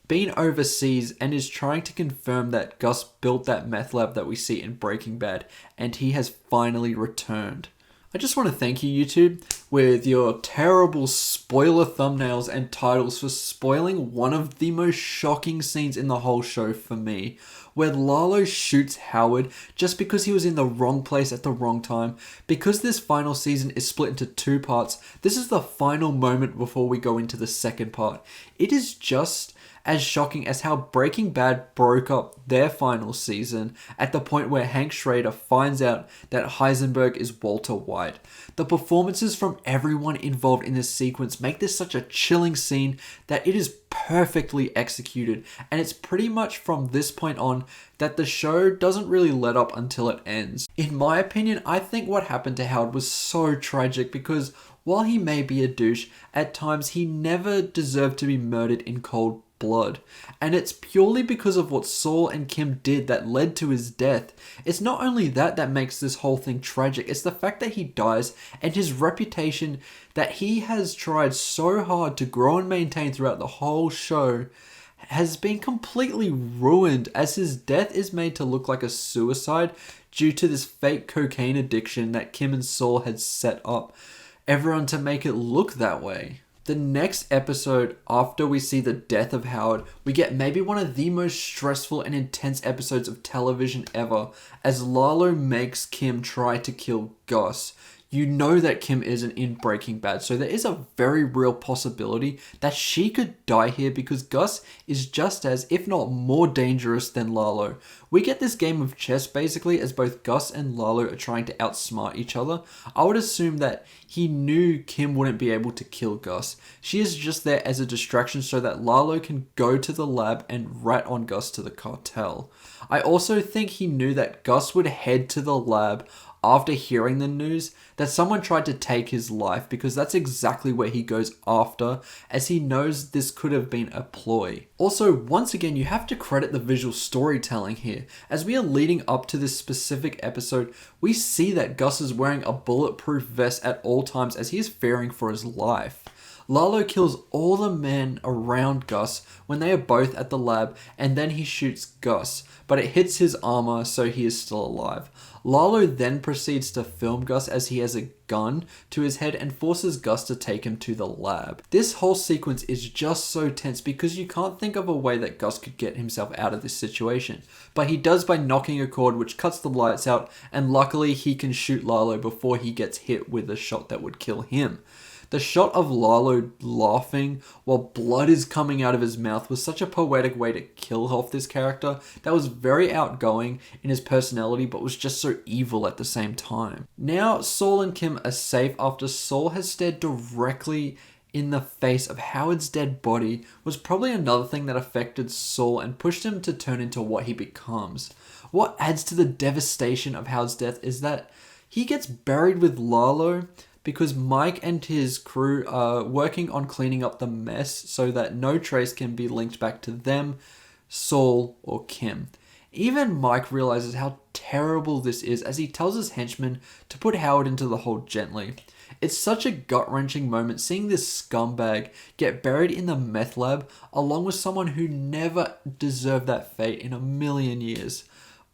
been overseas and is trying to confirm that Gus built that meth lab that we see in Breaking Bad, and he has finally returned. I just want to thank you, YouTube, with your terrible spoiler thumbnails and titles for spoiling one of the most shocking scenes in the whole show for me, where Lalo shoots Howard just because he was in the wrong place at the wrong time. Because this final season is split into 2 parts, this is the final moment before we go into the second part. It is just as shocking as how Breaking Bad broke up their final season at the point where Hank Schrader finds out that Heisenberg is Walter White. The performances from everyone involved in this sequence make this such a chilling scene that it is perfectly executed, and it's pretty much from this point on that the show doesn't really let up until it ends. In my opinion, I think what happened to Howard was so tragic because while he may be a douche, at times he never deserved to be murdered in cold blood. And it's purely because of what Saul and Kim did that led to his death. It's not only that makes this whole thing tragic, it's the fact that he dies and his reputation that he has tried so hard to grow and maintain throughout the whole show has been completely ruined, as his death is made to look like a suicide due to this fake cocaine addiction that Kim and Saul had set up everyone to make it look that way. The next episode, after we see the death of Howard, we get maybe one of the most stressful and intense episodes of television ever, as Lalo makes Kim try to kill Gus. You know that Kim isn't in Breaking Bad, so there is a very real possibility that she could die here because Gus is just as, if not more dangerous than Lalo. We get this game of chess basically as both Gus and Lalo are trying to outsmart each other. I would assume that he knew Kim wouldn't be able to kill Gus. She is just there as a distraction so that Lalo can go to the lab and rat on Gus to the cartel. I also think he knew that Gus would head to the lab after hearing the news that someone tried to take his life, because that's exactly where he goes after, as he knows this could have been a ploy. Also, once again, you have to credit the visual storytelling here. As we are leading up to this specific episode, we see that Gus is wearing a bulletproof vest at all times as he is fearing for his life. Lalo kills all the men around Gus when they are both at the lab, and then he shoots Gus, but it hits his armor so he is still alive. Lalo then proceeds to film Gus as he has a gun to his head and forces Gus to take him to the lab. This whole sequence is just so tense because you can't think of a way that Gus could get himself out of this situation. But he does by knocking a cord which cuts the lights out, and luckily he can shoot Lalo before he gets hit with a shot that would kill him. The shot of Lalo laughing while blood is coming out of his mouth was such a poetic way to kill off this character that was very outgoing in his personality but was just so evil at the same time. Now Saul and Kim are safe after Saul has stared directly in the face of Howard's dead body was probably another thing that affected Saul and pushed him to turn into what he becomes. What adds to the devastation of Howard's death is that he gets buried with Lalo because Mike and his crew are working on cleaning up the mess so that no trace can be linked back to them, Saul, or Kim. Even Mike realizes how terrible this is as he tells his henchmen to put Howard into the hole gently. It's such a gut-wrenching moment seeing this scumbag get buried in the meth lab along with someone who never deserved that fate in a million years.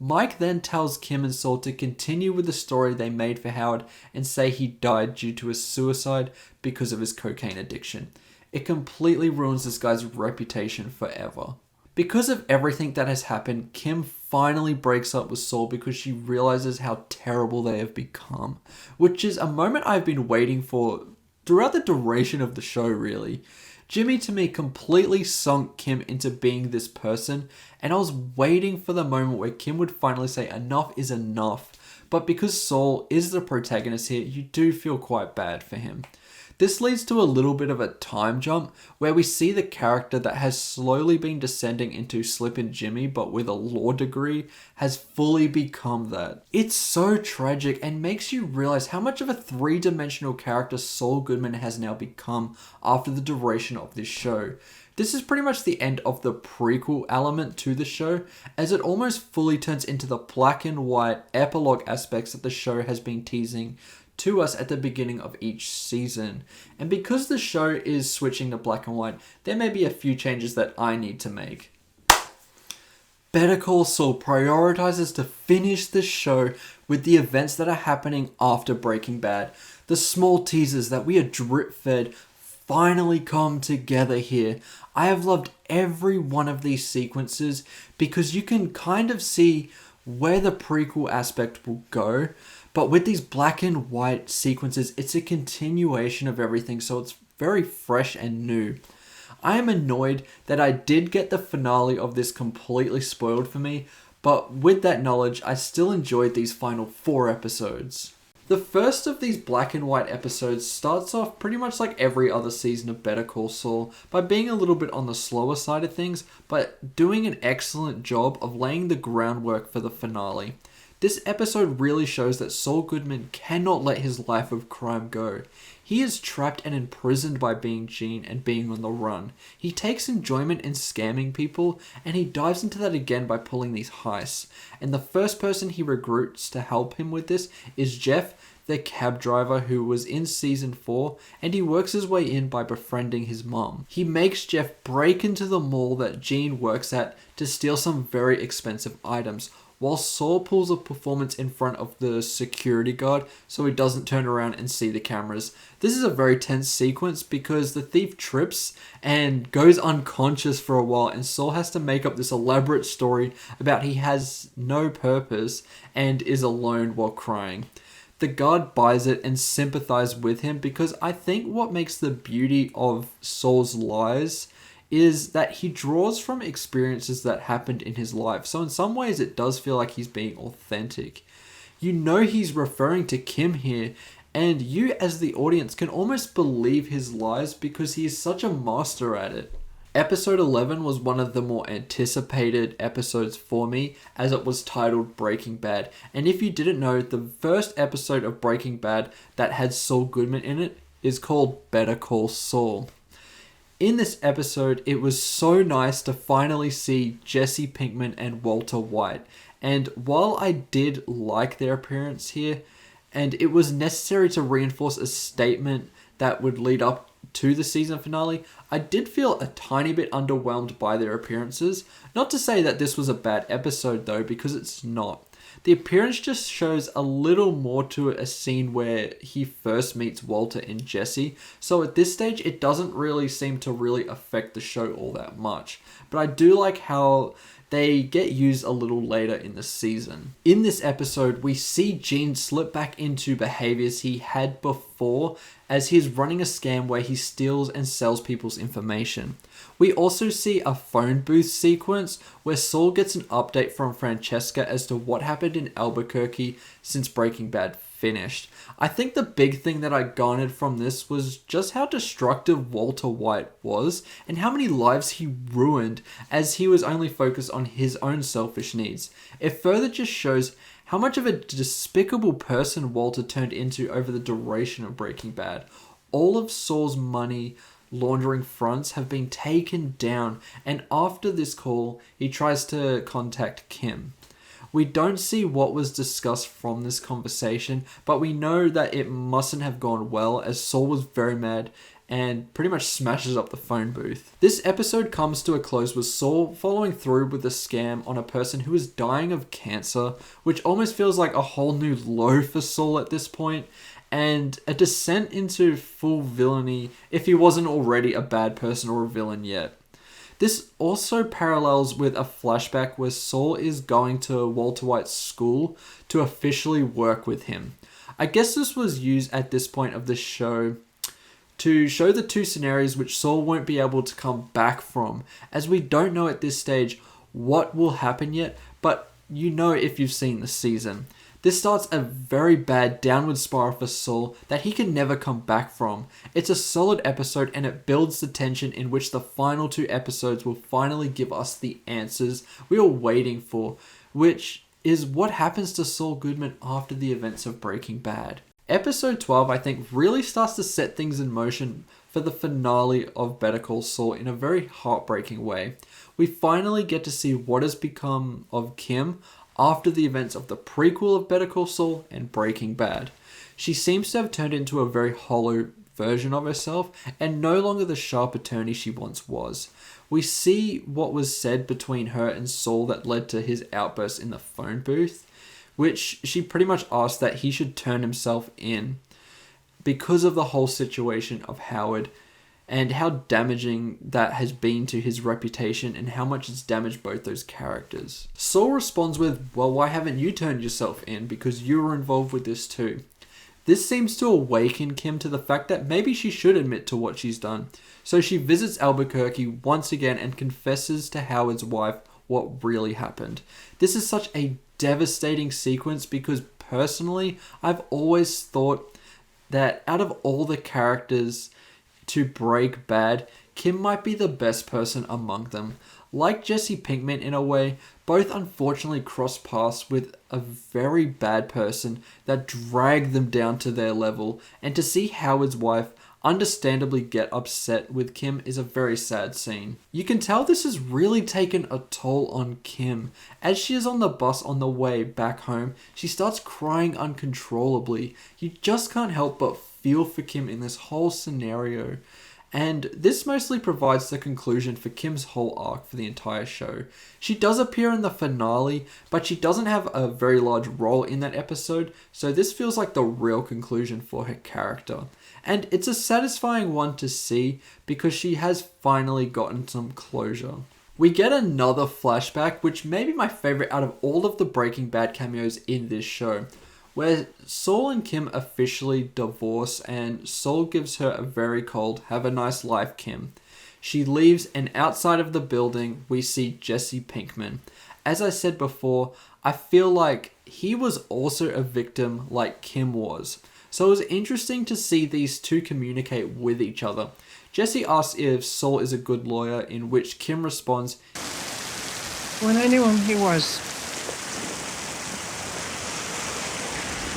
Mike then tells Kim and Saul to continue with the story they made for Howard and say he died due to a suicide because of his cocaine addiction. It completely ruins this guy's reputation forever. Because of everything that has happened, Kim finally breaks up with Saul because she realizes how terrible they have become, which is a moment I've been waiting for throughout the duration of the show, really. Jimmy, to me, completely sunk Kim into being this person, and I was waiting for the moment where Kim would finally say enough is enough. But because Saul is the protagonist here, you do feel quite bad for him. This leads to a little bit of a time jump where we see the character that has slowly been descending into Slip and Jimmy but with a law degree has fully become that. It's so tragic and makes you realize how much of a three-dimensional character Saul Goodman has now become after the duration of this show. This is pretty much the end of the prequel element to the show, as it almost fully turns into the black and white epilogue aspects that the show has been teasing to us at the beginning of each season. And because the show is switching to black and white, there may be a few changes that I need to make. Better Call Saul prioritizes to finish the show with the events that are happening after Breaking Bad. The small teasers that we are drip-fed finally come together here. I have loved every one of these sequences because you can kind of see where the prequel aspect will go. But with these black and white sequences, it's a continuation of everything, so it's very fresh and new. I am annoyed that I did get the finale of this completely spoiled for me, but with that knowledge, I still enjoyed these final 4 episodes. The first of these black and white episodes starts off pretty much like every other season of Better Call Saul by being a little bit on the slower side of things, but doing an excellent job of laying the groundwork for the finale. This episode really shows that Saul Goodman cannot let his life of crime go. He is trapped and imprisoned by being Gene and being on the run. He takes enjoyment in scamming people, and he dives into that again by pulling these heists. And the first person he recruits to help him with this is Jeff, the cab driver who was in season 4, and he works his way in by befriending his mom. He makes Jeff break into the mall that Gene works at to steal some very expensive items, while Saul pulls a performance in front of the security guard so he doesn't turn around and see the cameras. This is a very tense sequence because the thief trips and goes unconscious for a while, and Saul has to make up this elaborate story about he has no purpose and is alone while crying. The guard buys it and sympathizes with him because I think what makes the beauty of Saul's lies is that he draws from experiences that happened in his life. So in some ways it does feel like he's being authentic. You know he's referring to Kim here, and you as the audience can almost believe his lies because he is such a master at it. Episode 11 was one of the more anticipated episodes for me as it was titled Breaking Bad. And if you didn't know, the first episode of Breaking Bad that had Saul Goodman in it is called Better Call Saul. In this episode, it was so nice to finally see Jesse Pinkman and Walter White. And while I did like their appearance here, and it was necessary to reinforce a statement that would lead up to the season finale, I did feel a tiny bit underwhelmed by their appearances. Not to say that this was a bad episode though, because it's not. The appearance just shows a little more to a scene where he first meets Walter and Jesse. So at this stage, it doesn't really seem to really affect the show all that much. But I do like how they get used a little later in the season. In this episode, we see Gene slip back into behaviors he had before as he's running a scam where he steals and sells people's information. We also see a phone booth sequence where Saul gets an update from Francesca as to what happened in Albuquerque since Breaking Bad finished. I think the big thing that I garnered from this was just how destructive Walter White was and how many lives he ruined as he was only focused on his own selfish needs. It further just shows how much of a despicable person Walter turned into over the duration of Breaking Bad. All of Saul's money, laundering fronts have been taken down, and after this call, he tries to contact Kim. We don't see what was discussed from this conversation, but we know that it mustn't have gone well, as Saul was very mad and pretty much smashes up the phone booth. This episode comes to a close with Saul following through with a scam on a person who is dying of cancer, which almost feels like a whole new low for Saul at this point, and a descent into full villainy if he wasn't already a bad person or a villain yet. This also parallels with a flashback where Saul is going to Walter White's school to officially work with him. I guess this was used at this point of the show to show the two scenarios which Saul won't be able to come back from, as we don't know at this stage what will happen yet, but you know if you've seen the season. This starts a very bad downward spiral for Saul that he can never come back from. It's a solid episode and it builds the tension in which the final 2 episodes will finally give us the answers we were waiting for, which is what happens to Saul Goodman after the events of Breaking Bad. Episode 12, I think, really starts to set things in motion for the finale of Better Call Saul in a very heartbreaking way. We finally get to see what has become of Kim after the events of the prequel of Better Call Saul and Breaking Bad. She seems to have turned into a very hollow version of herself and no longer the sharp attorney she once was. We see what was said between her and Saul that led to his outburst in the phone booth, which she pretty much asked that he should turn himself in because of the whole situation of Howard and how damaging that has been to his reputation and how much it's damaged both those characters. Saul responds with, well, why haven't you turned yourself in? Because you were involved with this too. This seems to awaken Kim to the fact that maybe she should admit to what she's done. So she visits Albuquerque once again and confesses to Howard's wife what really happened. This is such a devastating sequence because personally, I've always thought that out of all the characters to break bad, Kim might be the best person among them. Like Jesse Pinkman in a way, both unfortunately cross paths with a very bad person that dragged them down to their level, and to see Howard's wife understandably get upset with Kim is a very sad scene. You can tell this has really taken a toll on Kim. As she is on the bus on the way back home, she starts crying uncontrollably. You just can't help but feel for Kim in this whole scenario. And this mostly provides the conclusion for Kim's whole arc for the entire show. She does appear in the finale, but she doesn't have a very large role in that episode, so this feels like the real conclusion for her character. And it's a satisfying one to see because she has finally gotten some closure. We get another flashback, which may be my favorite out of all of the Breaking Bad cameos in this show, where Saul and Kim officially divorce and Saul gives her a very cold, "Have a nice life, Kim." She leaves and outside of the building we see Jesse Pinkman. As I said before, I feel like he was also a victim like Kim was. So it was interesting to see these two communicate with each other. Jesse asks if Saul is a good lawyer, in which Kim responds, When I knew him, he was.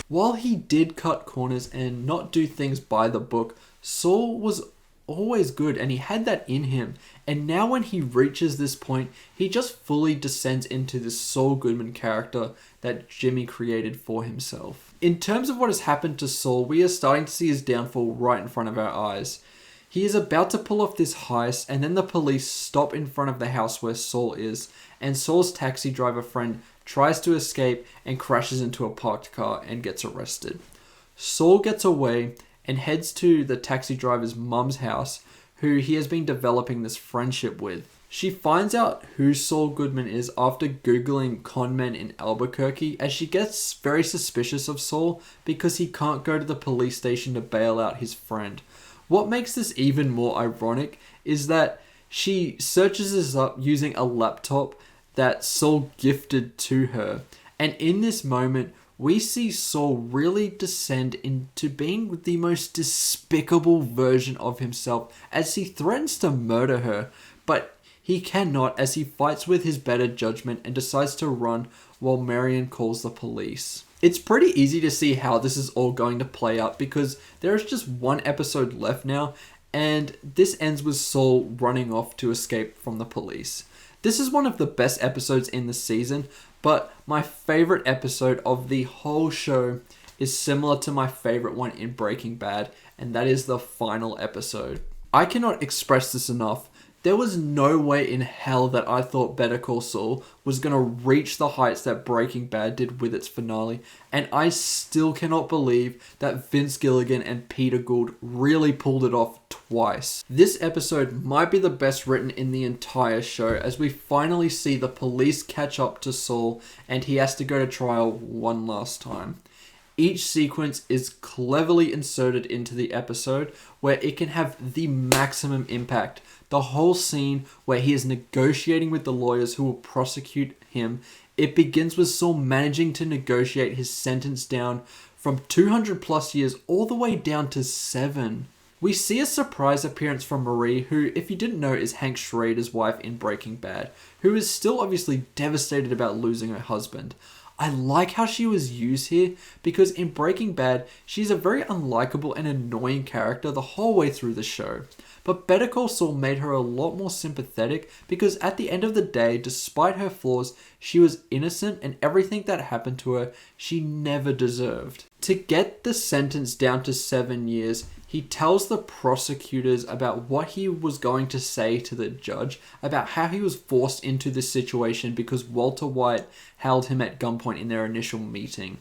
while he did cut corners and not do things by the book, Saul was always good and he had that in him. And now when he reaches this point, he just fully descends into this Saul Goodman character that Jimmy created for himself. In terms of what has happened to Saul, we are starting to see his downfall right in front of our eyes. He is about to pull off this heist and then the police stop in front of the house where Saul is, and Saul's taxi driver friend tries to escape and crashes into a parked car and gets arrested. Saul gets away and heads to the taxi driver's mum's house, who he has been developing this friendship with. She finds out who Saul Goodman is after Googling con men in Albuquerque, as she gets very suspicious of Saul because he can't go to the police station to bail out his friend. What makes this even more ironic is that she searches this up using a laptop that Saul gifted to her. And in this moment, we see Saul really descend into being the most despicable version of himself as he threatens to murder her, but he cannot as he fights with his better judgment and decides to run while Marion calls the police. It's pretty easy to see how this is all going to play out because there is just one episode left now, And this ends with Saul running off to escape from the police. This is one of the best episodes in the season, but my favorite episode of the whole show is similar to my favorite one in Breaking Bad, and that is the final episode. I cannot express this enough. There was no way in hell that I thought Better Call Saul was going to reach the heights that Breaking Bad did with its finale, and I still cannot believe that Vince Gilligan and Peter Gould really pulled it off twice. This episode might be the best written in the entire show, as we finally see the police catch up to Saul and he has to go to trial one last time. Each sequence is cleverly inserted into the episode where it can have the maximum impact. The whole scene where he is negotiating with the lawyers who will prosecute him, it begins with Saul managing to negotiate his sentence down from 200 plus years all the way down to 7. We see a surprise appearance from Marie, who, if you didn't know, is Hank Schrader's wife in Breaking Bad, who is still obviously devastated about losing her husband. I like how she was used here because in Breaking Bad, she's a very unlikable and annoying character the whole way through the show. But Better Call Saul made her a lot more sympathetic because at the end of the day, despite her flaws, she was innocent and everything that happened to her, she never deserved. To get the sentence down to 7 years, he tells the prosecutors about what he was going to say to the judge, about how he was forced into this situation because Walter White held him at gunpoint in their initial meeting.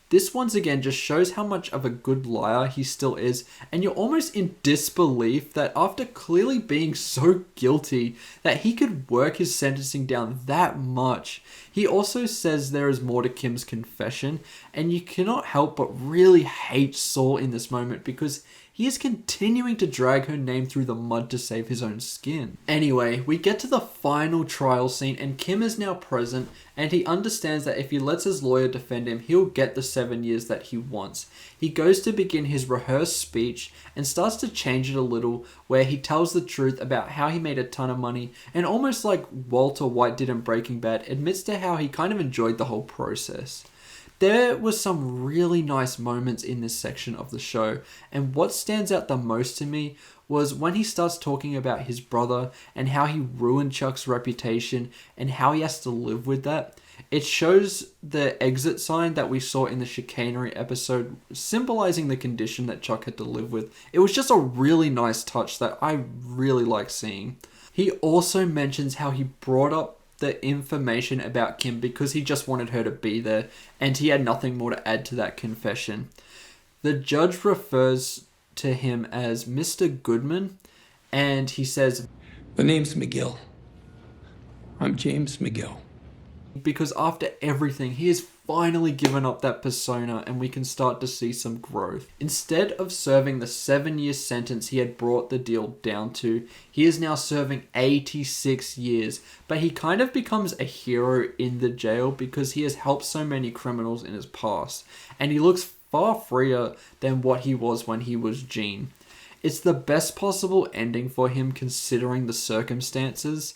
This once again just shows how much of a good liar he still is, and you're almost in disbelief that after clearly being so guilty that he could work his sentencing down that much. He also says there is more to Kim's confession, and you cannot help but really hate Saul in this moment because he is continuing to drag her name through the mud to save his own skin. Anyway, we get to the final trial scene and Kim is now present and he understands that if he lets his lawyer defend him, he'll get the 7 years that he wants. He goes to begin his rehearsed speech and starts to change it a little where he tells the truth about how he made a ton of money and almost like Walter White did in Breaking Bad, admits to how he kind of enjoyed the whole process. There were some really nice moments in this section of the show, and what stands out the most to me was when he starts talking about his brother and how he ruined Chuck's reputation and how he has to live with that. It shows the exit sign that we saw in the chicanery episode, symbolizing the condition that Chuck had to live with. It was just a really nice touch that I really like seeing. He also mentions how he brought up the information about Kim because he just wanted her to be there and he had nothing more to add to that confession. The judge refers to him as Mr. Goodman and he says, The name's McGill. I'm James McGill. Because after everything, he has finally given up that persona and we can start to see some growth. Instead of serving the 7-year sentence he had brought the deal down to, he is now serving 86 years. But he kind of becomes a hero in the jail because he has helped so many criminals in his past. And he looks far freer than what he was when he was Gene. It's the best possible ending for him considering the circumstances.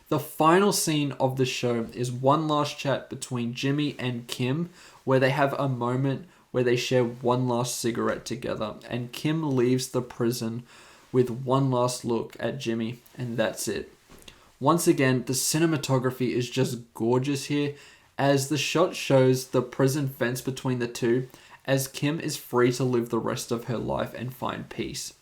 The final scene of the show is one last chat between Jimmy and Kim where they have a moment where they share one last cigarette together and Kim leaves the prison with one last look at Jimmy and that's it. Once again, the cinematography is just gorgeous here as the shot shows the prison fence between the two as Kim is free to live the rest of her life and find peace.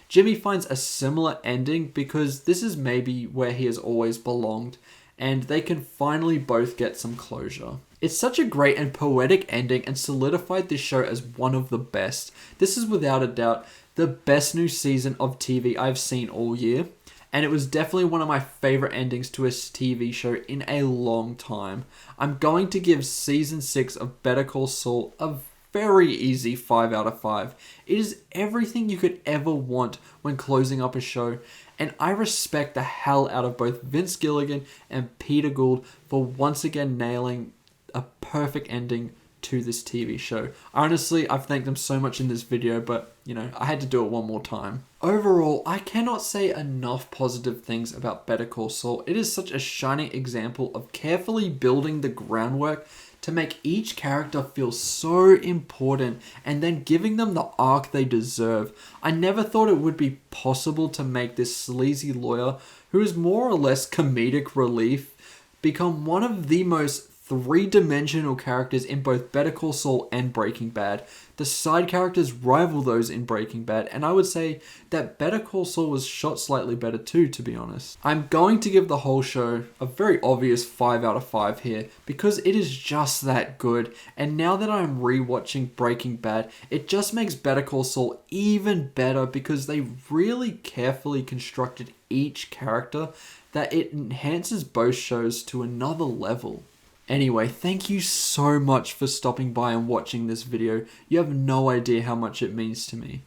Jimmy finds a similar ending because this is maybe where he has always belonged and they can finally both get some closure. It's such a great and poetic ending and solidified this show as one of the best. This is without a doubt the best new season of TV I've seen all year and it was definitely one of my favorite endings to a TV show in a long time. I'm going to give season 6 of Better Call Saul a very easy 5 out of 5. It is everything you could ever want when closing up a show, and I respect the hell out of both Vince Gilligan and Peter Gould for once again nailing a perfect ending to this TV show. Honestly, I've thanked them so much in this video, but I had to do it one more time. Overall, I cannot say enough positive things about Better Call Saul. It is such a shining example of carefully building the groundwork to make each character feel so important and then giving them the arc they deserve. I never thought it would be possible to make this sleazy lawyer, who is more or less comedic relief, become one of the most three-dimensional characters in both Better Call Saul and Breaking Bad. The side characters rival those in Breaking Bad, and I would say that Better Call Saul was shot slightly better too, to be honest. I'm going to give the whole show a very obvious 5 out of 5 here, because it is just that good, and now that I'm rewatching Breaking Bad, it just makes Better Call Saul even better because they really carefully constructed each character that it enhances both shows to another level. Anyway, thank you so much for stopping by and watching this video. You have no idea how much it means to me.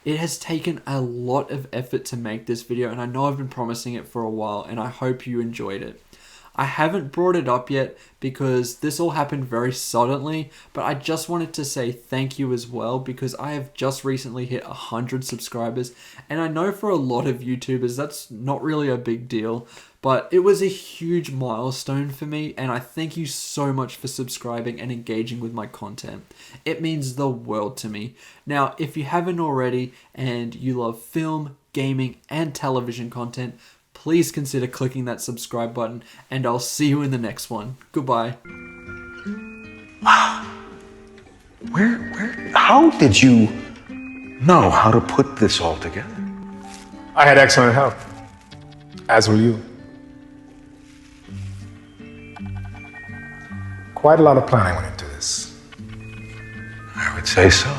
It has taken a lot of effort to make this video, and I know I've been promising it for a while, and I hope you enjoyed it. I haven't brought it up yet because this all happened very suddenly, but I just wanted to say thank you as well because I have just recently hit 100 subscribers, and I know for a lot of YouTubers that's not really a big deal, but it was a huge milestone for me, and I thank you so much for subscribing and engaging with my content. It means the world to me. Now, if you haven't already and you love film, gaming, and television content, please consider clicking that subscribe button, and I'll see you in the next one. Goodbye. How did you know how to put this all together? I had excellent help, as will you. Quite a lot of planning went into this. I would say so.